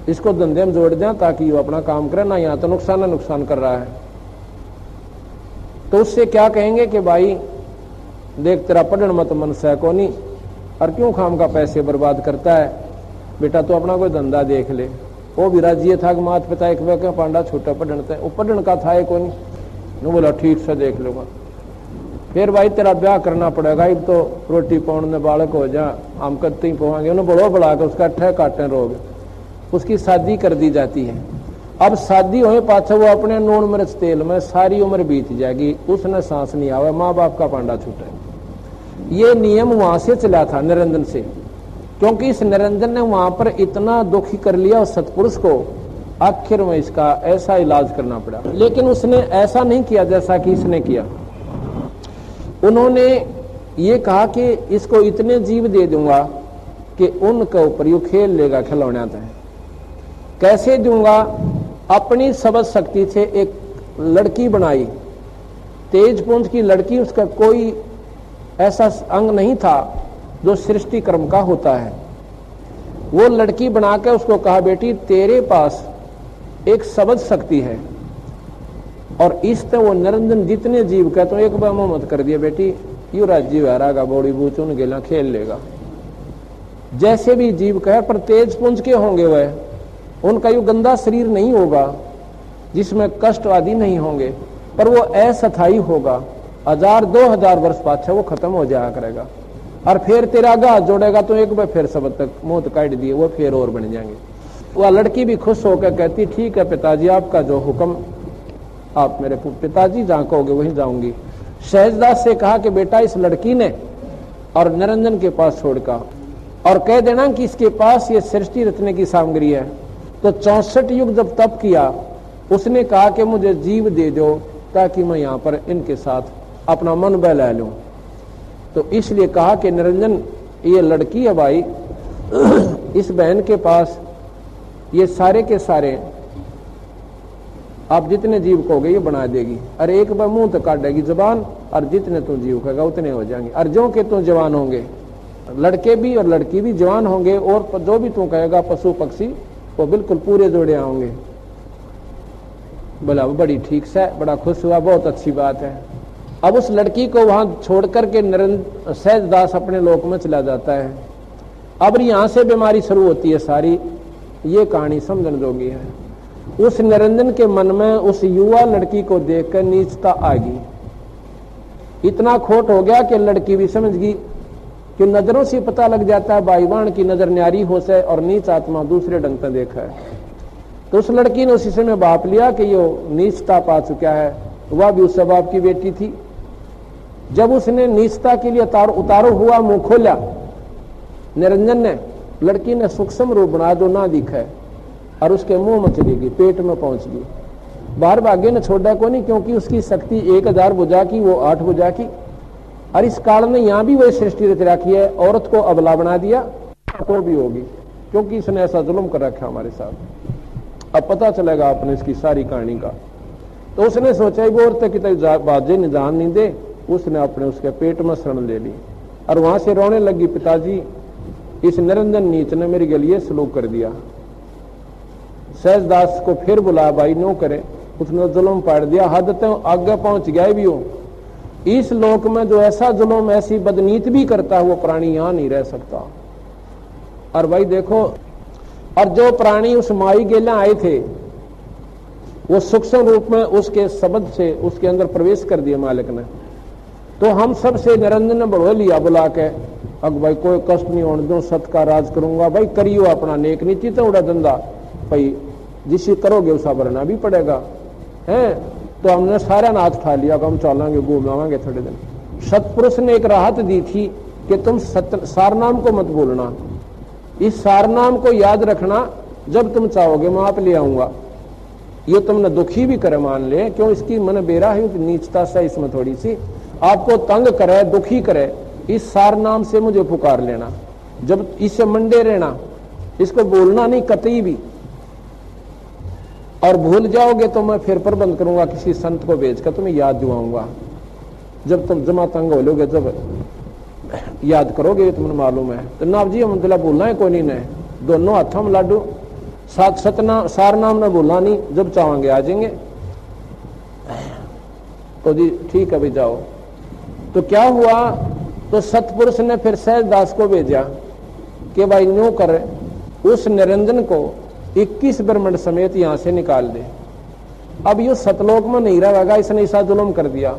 इसको धंधे में जोड़ दें ताकि वो अपना काम करे, ना यहाँ तो नुकसान कर रहा है। तो उससे क्या कहेंगे कि भाई देख तेरा पढ़ने मत मन से को नहीं, और क्यों खाम का पैसे बर्बाद करता है, बेटा तो अपना कोई धंधा देख ले। वो भी राजी था कि माता पिता एक वे पांडा छोटा पढ़ने, वो पढ़ने का था को नहीं, बोला ठीक से देख लूंगा। फिर भाई तेरा ब्याह करना पड़ेगा, अब तो रोटी पाउन में बालक हो जा, हम कत्ती पवाएंगे, उन्हें बड़ो बढ़ा कर उसका ठह काटे रोग, उसकी शादी कर दी जाती है। अब शादी होए पाछा वो अपने नून मिर्च तेल में सारी उम्र बीत जाएगी, उसने सांस नहीं आवे, माँ बाप का पांडा छूटे। ये नियम वहां से चला था निरंजन से, क्योंकि इस निरंजन ने वहां पर इतना दुखी कर लिया उस सतपुरुष को, आखिर में इसका ऐसा इलाज करना पड़ा। लेकिन उसने ऐसा नहीं किया जैसा कि इसने किया। उन्होंने ये कहा कि इसको इतने जीव दे दूंगा कि उनके ऊपर यू खेल लेगा खिलौना था। कैसे दूंगा? अपनी सबद शक्ति से एक लड़की बनाई, तेजपुंज की लड़की, उसका कोई ऐसा अंग नहीं था जो सृष्टि कर्म का होता है। वो लड़की बनाकर उसको कहा बेटी तेरे पास एक सबद शक्ति है, और इस तरह वो निरंजन जितने जीव कहते तो एक बार मत कर दिया बेटी, यू राज्य वहरागा बौड़ी बूचुन गेला खेल लेगा। जैसे भी जीव कहे, पर तेजपुंज के होंगे वह, उनका यू गंदा शरीर नहीं होगा जिसमें कष्ट आदि नहीं होंगे, पर वो अस्थायी होगा, 1000-2000 वर्ष पाछे वो खत्म हो जाया करेगा, और फिर तेरा हाथ जोड़ेगा तो एक बार फिर सब तक मौत काट दिए वो फिर और बन जाएंगे। वह लड़की भी खुश होकर कहती ठीक है पिताजी, आपका जो हुक्म, आप मेरे पिताजी जहां कहोगे वहीं जाऊंगी। सहजदास से कहा कि बेटा इस लड़की ने और निरंजन के पास छोड़कर और कह देना कि इसके पास ये सृष्टि रचने की सामग्री है। तो 64 युग जब तप किया, उसने कहा कि मुझे जीव दे दो ताकि मैं यहाँ पर इनके साथ अपना मन बहला लूं। तो इसलिए कहा कि निरंजन ये लड़की है भाई, इस बहन के पास ये सारे के सारे आप जितने जीव कहोगे ये बना देगी, और एक बार मुंह तो काटेगी जबान, और जितने तुम जीव कहेगा उतने हो जाएंगे, और जो के तुम जवान होंगे, लड़के भी और लड़की भी जवान होंगे, और जो भी तुम कहेगा पशु पक्षी वो बिल्कुल पूरे जोड़े होंगे। बोला बड़ी ठीक से, बड़ा खुश हुआ, बहुत अच्छी बात है। अब उस लड़की को वहां छोड़ करके सहजदास अपने लोक में चला जाता है। अब यहां से बीमारी शुरू होती है सारी। ये कहानी समझने जोगी है। उस निरंजन के मन में उस युवा लड़की को देखकर नीचता आ गई। इतना खोट हो गया कि लड़की भी समझ गई कि नजरों से पता लग जाता है बाईवान की नजर न्यारी हो से और नीच आत्मा दूसरे ढंग से देखा है। तो उस लड़की ने उसी समय बाप लिया कि यो नीचता पा चुका है। वह भी उस बाप की बेटी थी। जब उसने नीचता के लिए उतारो हुआ मुंह खोला निरंजन ने, लड़की ने सूक्ष्म रूप बना जो ना दिखा है, और उसके मुंह में चली गई, पेट में पहुंच गई। बाहर भाग्य ने छोड़ा को नहीं, क्योंकि उसकी शक्ति 1000 भुजा की, वो 8 भुजा की। और इस काल में यहां भी वही सृष्टि रच रखी है, औरत को अबला बना दिया तो भी होगी, क्योंकि इसने ऐसा जुल्म कर रखा हमारे साथ। अब पता चलेगा आपने इसकी सारी कहानी का। तो उसने सोचा वो औरतें की बाजे ने जान नहीं दे, उसने अपने उसके पेट में शरण ले ली और वहां से रोने लगी, पिताजी इस निरंजन नीच ने मेरे लिए सलूक कर दिया। सहजदास को फिर बुला, भाई नो करे, उसने जुल्म पाड़ दिया, हद तक आगे पहुंच गया भी हो। इस लोक में जो ऐसा जुल्म ऐसी बदनीत भी करता है वो प्राणी यहां नहीं रह सकता। और भाई देखो, और जो प्राणी उस माई गेला आए थे वो सूक्ष्म रूप में उसके शब्द से उसके अंदर प्रवेश कर दिया मालिक ने। तो हम सबसे निरंजन ने बढ़ो लिया बुला के, अब भाई कोई कष्ट नहीं होने दो, सत का राज करूंगा, भाई करियो अपना नेक नीति तो उड़ा धंधा, भाई जिसे करोगे उसा भरना भी पड़ेगा है। तो हमने सारा नाथ उठा लिया, हम चलेंगे घूम आवांगे थोड़े दिन। सतपुरुष ने एक राहत दी थी कि तुम सारनाम को मत भूलना, इस सारनाम को याद रखना, जब तुम चाहोगे मैं आप ले आऊंगा। ये तुमने दुखी भी करे मान ले, क्यों इसकी मन बेरा है, नीचता से इसमें थोड़ी सी आपको तंग करे दुखी करे, इस सारनाम से मुझे पुकार लेना, जब इससे मंडे रहना, इसको बोलना नहीं कतई भी, और भूल जाओगे तो मैं फिर प्रबंध करूंगा, किसी संत को भेजकर तुम्हें याद दिलाऊंगा। जब तुम जमा तंग हो लोगे, जब याद करोगे तुम्हें मालूम है। तो नाब जी हम दिला बोलना है कोई नहीं ने, दोनों हाथों में लाडू, साथ सतना सारनाम ने बोलना नहीं, जब चाहेंगे आ जाएंगे। तो जी ठीक है भाई जाओ। तो क्या हुआ, तो सतपुरुष ने फिर सहजदास को भेजा कि भाई न्यू कर, उस निरंजन को 21 ब्रह्मंड समेत यहां से निकाल दे। अब ये सतलोक में नहीं रहेगा, इसने ऐसा जुल्म कर दिया,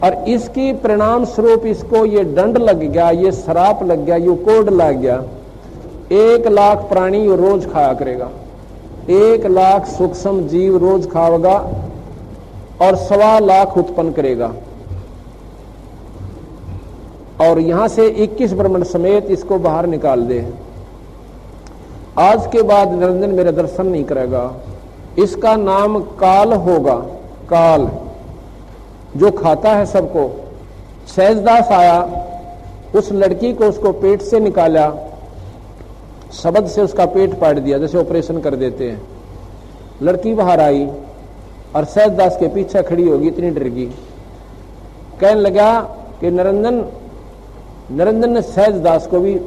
और इसकी परिणाम स्वरूप इसको ये दंड लग गया, ये शराप लग गया, ये कोड लग गया। 1 लाख प्राणी ये रोज खाया करेगा, 1 लाख सूक्ष्म जीव रोज खाएगा और 1.25 लाख उत्पन्न करेगा, और यहां से 21 ब्रह्मंड समेत इसको बाहर निकाल दे। आज के बाद निरंजन मेरे दर्शन नहीं करेगा, इसका नाम काल होगा, काल जो खाता है सबको। सहजदास आया, उस लड़की को उसको पेट से निकाला, शब्द से उसका पेट पाट दिया, जैसे ऑपरेशन कर देते हैं। लड़की बाहर आई और सहजदास के पीछे खड़ी होगी, इतनी डर गई, कहने लगा कि निरंजन ने सहजदास को भी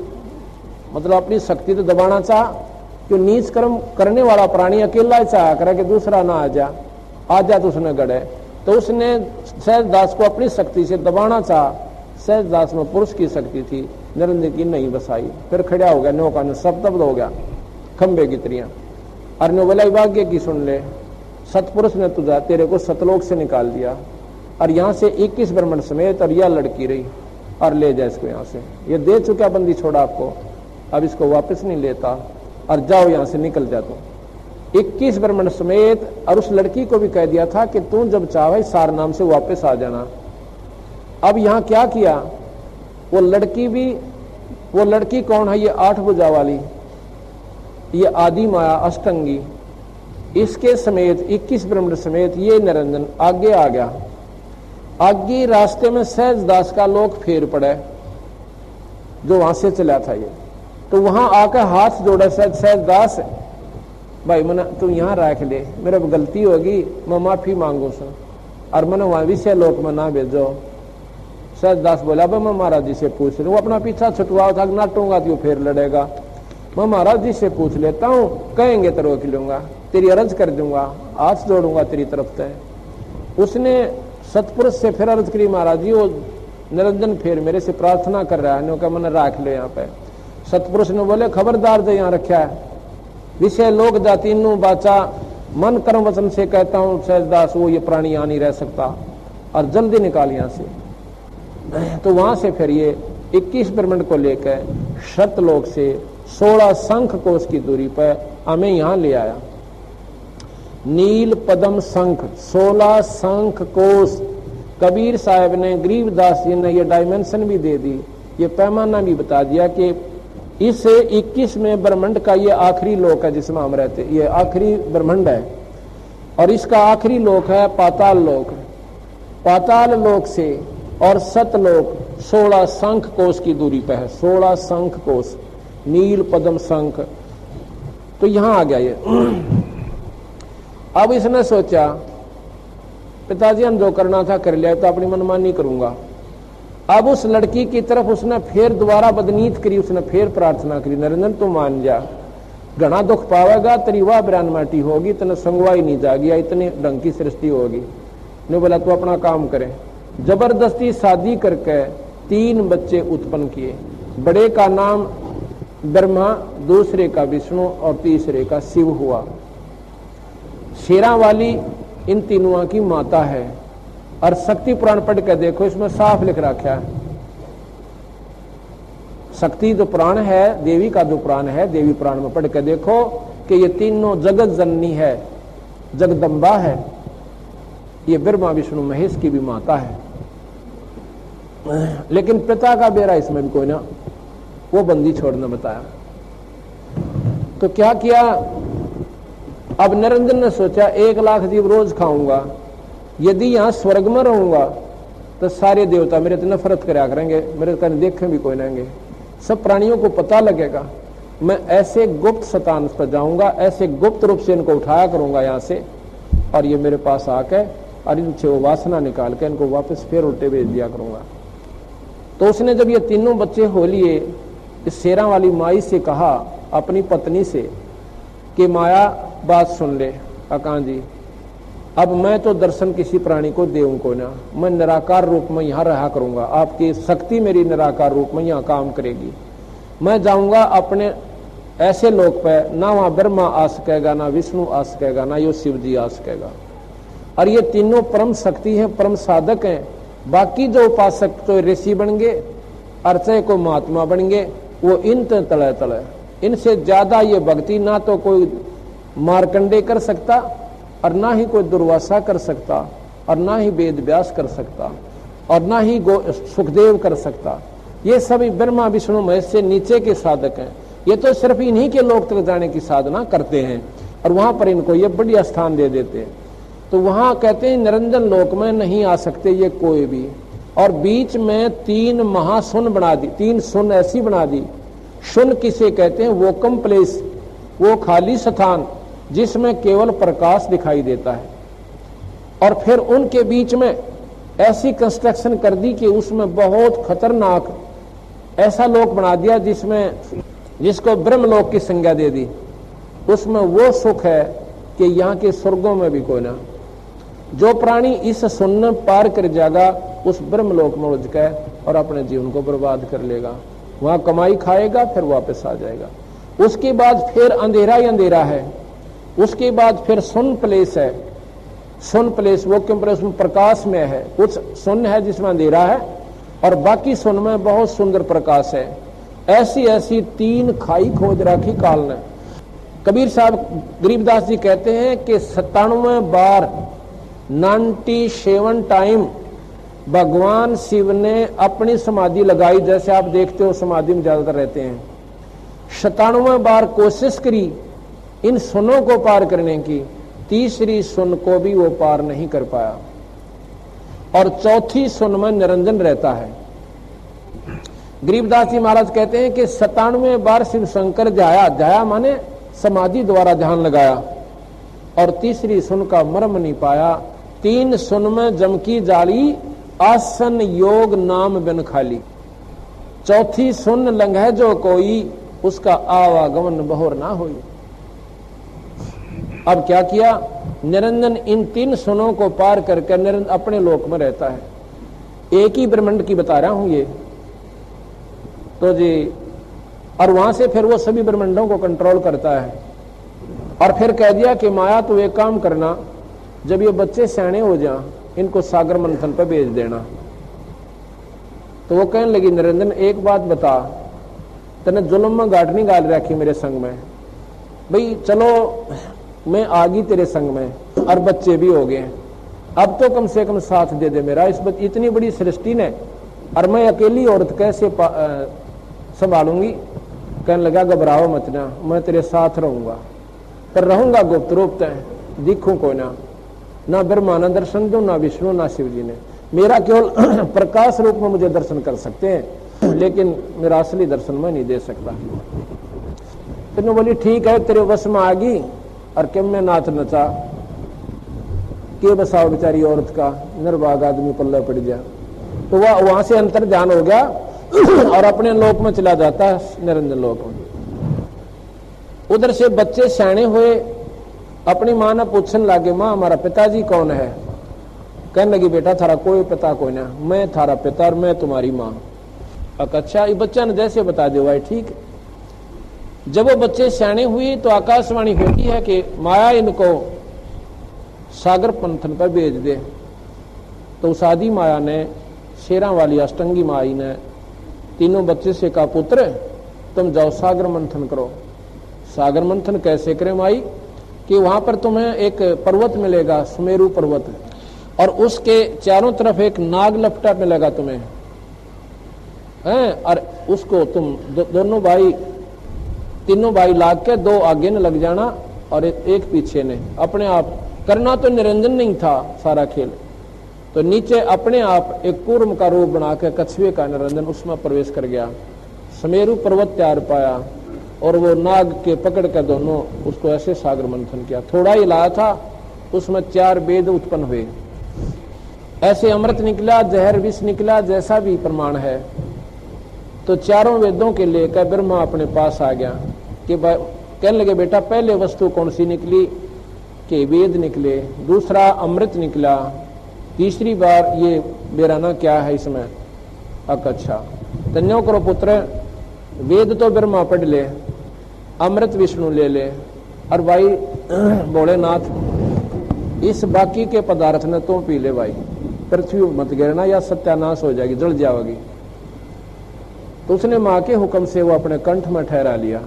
मतलब अपनी शक्ति तो दबाना चाह, कि नीच कर्म करने वाला प्राणी अकेला ही चाह करे कि दूसरा ना आ जा तो उसने गड़े। तो उसने सहजदास को अपनी शक्ति से दबाना चाह, सहजदास में पुरुष की शक्ति थी, निरंजन की नहीं बसाई। फिर खड़ा हो गया, नौका ने सब तब्द हो गया खंबे की तरियां, और ने बोला भाग्य की सुन ले, सतपुरुष ने तुझा तेरे को सतलोक से निकाल दिया, और यहां से 21 ब्रह्मंड समेत, और यह लड़की रही, और ले जा इसको यहां से, ये दे चुका बंदी छोड़ा आपको, अब इसको वापस नहीं लेता, और जाओ यहां से निकल जा। तो 21 ब्रह्मंड समेत, और उस लड़की को भी कह दिया था कि तू जब चाहे सारनाम से वापस आ जाना। अब यहां क्या किया, वो लड़की कौन है, ये 8 भुजा वाली, ये आदि माया अष्टंगी, इसके समेत 21 ब्रह्मंड समेत ये निरंजन आगे आ गया। आगे रास्ते में सहजदास का लोक फेर पड़े, जो वहां से चला था ये, तो वहां आकर हाथ जोड़ा, सहजदास भाई मना तू यहाँ रख ले, मेरे गलती होगी, मैं माफी मांगू सर, और मैंने वहां विषय लोक में ना भेजो। सहजदास बोला मैं महाराज जी से पूछ लूँ, अपना पीछा छुटवाओ था, नाटूंगा तो फिर लड़ेगा, मैं महाराज जी से पूछ लेता हूँ, कहेंगे तो रोक लूंगा, तेरी अर्ज कर दूंगा, हाथ जोड़ूंगा तेरी तरफ से। उसने सतपुरुष से फिर अर्ज करी, महाराज जी वो निरंजन फिर मेरे से प्रार्थना कर रहा है, मैंने राख लो यहाँ पे। सतपुरुष ने बोले खबरदार जो यहाँ रखा है, विषय लोक जाति नु बाचा, मन कर्म वचन से कहता हूँ सहजदास, वो ये प्राणी यहाँ नहीं रह सकता, और जल्दी निकाल यहाँ से। तो वहां से फिर ये 21 ब्रह्मंड को लेकर शतलोक से 16 शंख कोश की दूरी पर हमें यहां ले आया। नील पदम शंख 16 शंख कोश, कबीर साहब ने, गरीबदास जी ने ये डायमेंशन भी दे दी, ये पैमाना भी बता दिया कि इस 21वें ब्रह्मंड का ये आखिरी लोक है जिसमें हम रहते, ये आखिरी ब्रह्मंड है, और इसका आखिरी लोक है पाताल लोक। पाताल लोक से और सतलोक 16 शंख कोश की दूरी पर है, 16 शंख कोश। नील पद्म शंख। तो यहां आ गया ये। अब इसने सोचा पिताजी हम जो करना था कर लिया, तो अपनी मनमानी करूंगा। अब उस लड़की की तरफ उसने फिर दोबारा बदनीत करी, उसने फिर प्रार्थना करी, नरेंद्र तू मान जा, घना दुख पावेगा, तेरी वाह ब्रान माटी होगी, तेने संगवाई नहीं जागी, इतनी ढंग की सृष्टि होगी। ने बोला तू अपना काम करे। जबरदस्ती शादी करके 3 बच्चे उत्पन्न किए। बड़े का नाम ब्रह्मा, दूसरे का विष्णु और तीसरे का शिव हुआ। शेरा वाली इन तीनों की माता है। और शक्ति पुराण पढ़ के देखो, इसमें साफ लिख रखा है, शक्ति जो पुराण है, देवी का जो पुराण है, देवी पुराण में पढ़ के देखो कि ये तीनों जगत जननी है, जगदम्बा है। ये ब्रह्मा विष्णु महेश की भी माता है। लेकिन पिता का बेरा इसमें भी कोई ना, वो बंदी छोड़ना बताया। तो क्या किया, अब निरंजन ने सोचा 1 लाख जीव रोज खाऊंगा, यदि यहां स्वर्ग में रहूंगा तो सारे देवता मेरे तो नफरत कराया करेंगे, मेरे कहीं देखे भी कोई नहीं, सब प्राणियों को पता लगेगा। मैं ऐसे गुप्त स्थान पर जाऊंगा, ऐसे गुप्त रूप से इनको उठाया करूंगा यहां से, और ये मेरे पास आके और इनसे वो वासना निकाल के इनको वापस फिर उल्टे भेज दिया करूंगा। तो उसने जब ये तीनों बच्चे हो लिए, इस शेरा वाली माई से कहा अपनी पत्नी से कि माया बात सुन ले अकां जी, अब मैं तो दर्शन किसी प्राणी को देऊं को ना, मैं निराकार रूप में यहां रहा करूंगा, आपकी शक्ति मेरी निराकार रूप में यहां काम करेगी। मैं जाऊंगा अपने ऐसे लोक पे, ना वहां ब्रह्मा आ सकेगा, ना विष्णु आ सकेगा, ना यो शिव जी आ सकेगा। और ये तीनों परम शक्ति हैं, परम साधक हैं। बाकी जो उपासक तो ऋषि बन गए, अर्चय को महात्मा बन गए, वो इन तले तले, इनसे ज्यादा ये भक्ति ना तो कोई मार्कंडे कर सकता, और ना ही कोई दुर्वासा कर सकता, और ना ही वेद व्यास कर सकता, और ना ही सुखदेव कर सकता। ये सभी ब्रह्मा विष्णु महेश से नीचे के साधक हैं। ये तो सिर्फ इन्हीं के लोक तक जाने की साधना करते हैं, और वहां पर इनको ये बढ़िया स्थान दे देते हैं। तो वहां कहते हैं निरंजन लोक में नहीं आ सकते ये कोई भी। और बीच में 3 महाशून्य बना दी, 3 शून्य ऐसी बना दी। शून्य किसे कहते हैं, वोकम प्लेस, वो खाली स्थान जिसमें केवल प्रकाश दिखाई देता है। और फिर उनके बीच में ऐसी कंस्ट्रक्शन कर दी कि उसमें बहुत खतरनाक ऐसा लोक बना दिया जिसको ब्रह्मलोक की संज्ञा दे दी। उसमें वो सुख है कि यहाँ के स्वर्गों में भी कोई ना। जो प्राणी इस शून्य पार कर जाएगा उस ब्रह्मलोक में उलझ गए और अपने जीवन को बर्बाद कर लेगा, वहां कमाई खाएगा, फिर वापस आ जाएगा। उसके बाद फिर अंधेरा ही अंधेरा है, उसके बाद फिर सुन प्लेस है। सुन प्लेस वो क्यों प्लेस में प्रकाश में है, कुछ सुन है जिसमें अंधेरा है और बाकी सुन में बहुत सुंदर प्रकाश है। ऐसी ऐसी 3 खाई खोज रखी काल ने। कबीर साहब गरीबदास जी कहते हैं कि 97 बार 97 टाइम भगवान शिव ने अपनी समाधि लगाई। जैसे आप देखते हो समाधि में ज्यादातर रहते हैं। 97 बार कोशिश करी इन सुनों को पार करने की, तीसरी सुन को भी वो पार नहीं कर पाया और चौथी सुन में निरंजन रहता है। गरीबदास जी महाराज कहते हैं कि 97 बार शिव शंकर जाया माने समाधि द्वारा ध्यान लगाया और तीसरी सुन का मर्म नहीं पाया। 3 सुन में जम की जाली, आसन योग नाम बिन खाली। चौथी सुन लंघे जो कोई, उसका आवागमन बहोर ना होई। अब क्या किया, निरंजन इन 3 सुनों को पार करके निरंजन अपने लोक में रहता है। एक ही ब्रह्मांड की बता रहा हूं ये तो जी। और वहां से फिर वो सभी ब्रह्मांडों को कंट्रोल करता है। और फिर कह दिया कि माया तू एक काम करना, जब ये बच्चे सयाने हो जाएं इनको सागर मंथन पर भेज देना। तो वो कहने लगी निरंजन एक बात बता, तने जुल्म में गांठ नहीं गाल रखी मेरे संग में, भाई चलो मैं आ गई तेरे संग में और बच्चे भी हो गए, अब तो कम से कम साथ दे दे मेरा। इतनी बड़ी सृष्टि ने और मैं अकेली औरत कैसे संभालूंगी। कहने लगा घबराओ मत ना, मैं तेरे साथ रहूंगा, पर रहूंगा गुप्त रूप तय, दिखूं कोई ना ब्रह्मा ना दर्शन दो, ना विष्णु ना शिव जी ने, मेरा केवल प्रकाश रूप में मुझे दर्शन कर सकते हैं। लेकिन मेरा असली दर्शन मैं नहीं दे सकता। तो बोली ठीक है, तेरे वश में आ गई और क्यों में नाच नचा के बसाओ बेचारी औरत का, निर्भाग आदमी पल्ले पड़ गया। तो वह वहां से अंतर ध्यान हो गया और अपने लोक में चला जाता है, निरंजन लोक में। उधर से बच्चे सियाने हुए, अपनी मां ने पूछने लगे, मां हमारा पिताजी कौन है? कहने लगी, बेटा थारा कोई पिता कोई ना, मैं थारा पिता और मैं तुम्हारी मां। अच्छा, ये बच्चा ने जैसे बता दे भाई ठीक। जब वो बच्चे सियाने हुए तो आकाशवाणी होती है कि माया इनको सागर पंथन पर भेज दे। तो उस आदि माया ने, शेरा वाली अष्टंगी माई ने तीनों बच्चे से कहा, पुत्र तुम जाओ सागर मंथन करो। सागर मंथन कैसे करें माई? कि वहां पर तुम्हें एक पर्वत मिलेगा, सुमेरु पर्वत, और उसके चारों तरफ एक नाग लपटा मिलेगा तुम्हें, और उसको तुम दोनों भाई, तीनों भाई लाग के दो आगे न लग जाना और एक पीछे ने। अपने आप करना तो निरंजन नहीं था सारा खेल, तो नीचे अपने आप एक कूर्म का रूप बना के कछुए का निरंजन उसमें प्रवेश कर गया। सुमेरु पर्वत तैयार पाया और वो नाग के पकड़ के दोनों उसको ऐसे सागर मंथन किया। थोड़ा ही लाया था, उसमें 4 वेद उत्पन्न हुए, ऐसे अमृत निकला, जहर विष निकला, जैसा भी प्रमाण है। तो चारों वेदों के लेकर ब्रह्मा अपने पास आ गया कि कहने लगे, बेटा पहले वस्तु कौन सी निकली? कि वेद निकले, दूसरा अमृत निकला, तीसरी बार ये बेराना क्या है इसमें? अच्छा, तन्यो करो पुत्र, वेद तो ब्रह्मा पढ़ ले, अमृत विष्णु ले ले, और भाई भोलेनाथ इस बाकी के पदार्थ ने तो पी ले भाई, पृथ्वी मत गिरना या सत्यानाश हो जाएगी, जल जाओगी। तो उसने मां के हुक्म से वो अपने कंठ में ठहरा लिया।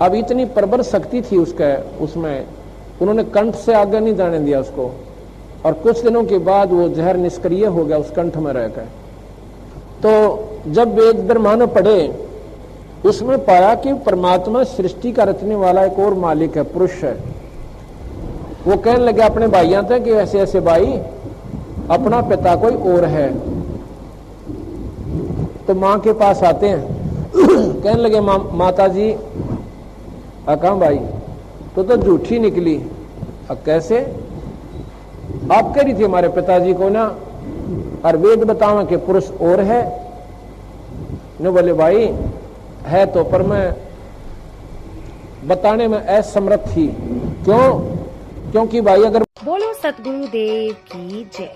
अब इतनी प्रबल शक्ति थी उसमें, उन्होंने कंठ से आगे नहीं जाने दिया उसको, और कुछ दिनों के बाद वो जहर निष्क्रिय हो गया उस कंठ में रहकर। तो जब वेद ब्रह्मा ने पढ़े, उसमें पाया कि परमात्मा सृष्टि का रचने वाला एक और मालिक है, पुरुष है। वो कहने लगे अपने भाइयों से कि ऐसे ऐसे भाई, अपना पिता कोई और है। तो मां के पास आते हैं, कहने लगे माता जी, कहाँ भाई तो झूठी निकली। अब कैसे? आप कह रही थी हमारे पिताजी को ना, और वेद बतावा कि पुरुष और है। न बोले भाई है तो, पर मैं बताने में असमर्थ थी। क्यों? क्योंकि भाई अगर बोलो सतगुरु देव की जय।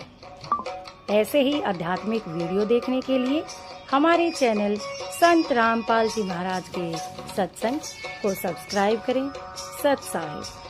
ऐसे ही आध्यात्मिक वीडियो देखने के लिए हमारे चैनल संत रामपाल जी महाराज के सत्संग को सब्सक्राइब करें। सत साहिब।